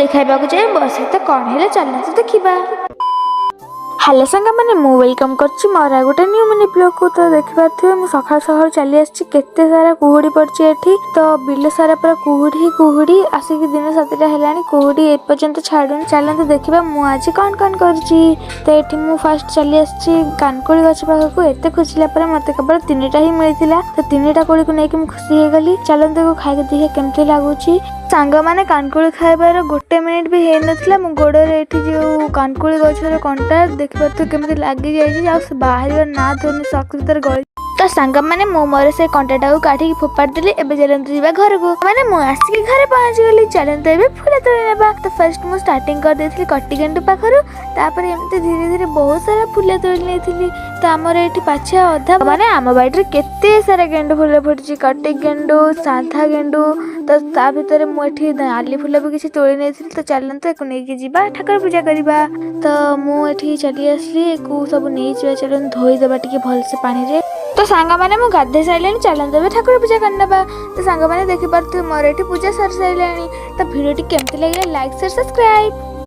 खाइबा को जाए बस तो कौन है चलना देखा। हेलो सांग मैंने वेलकम कर मोर गोटे न्यू मनी ब्लॉग को। तो देखिपे मुझे सकाल सकाल चली आसते सारा कुहुड़ी पड़ी तो बिल सारा पूरा कुहुड़ी ही कुहुड़ी आसिक दिन 7टा है कुहुड़ी एपर्यंत छाड़ूनी। चलते देखा मुझे कौन कौन कर फास्ट चली आसी कानकोली गछ पाखक एत खोजला मत केवल 3टा ही मिलता तो 3टा कोड़ी को लेकिन खुशी हो गली। चलते खाई देखिए केमती लगुच। सांग मैंने कानकोली खाइबार गोटे मिनिट भी है ना मो गोड़े जो कानकोली गचर कंटा देखिए केमती लगी जाए बाहर ना धोनी शक्ति तर गली। तो सांग मैंने मोर से कंटाटा को काटिक फोपाड़ देली। एबे चलते जीवा घर को मैंने आसिक घरे पहुंच गली। चलते ए फूल तोड़ ना। तो फर्स्ट मुझे स्टार्टिंग कर देती कटी गेंडू पाखर तापर एमती धीरे धीरे बहुत सारा फूल तोड़ नहीं। तो आमर ये पाछे अधा माने आम बाड़ी केते सारा गेंडू फूल फुटी कटी गेंडू साधा गेंडू। तो ता भीतर मुझे आली फूल भी किसी तोड़ी नहीं। तो चलते एक नहीं जा ठाकुर पूजा करवा। तो मुझे चली आसली सब नहीं जा चल धोईदेवा टे भलसे पानी रे। तो सांग मैंने मुझे गाधे सारे चलते ठाकुर पूजा करना। तो सांग मैंने देखिपे मोर ये पूजा सर सारे। तो भिडियो केमती लगे लाइक शेयर सब्सक्राइब।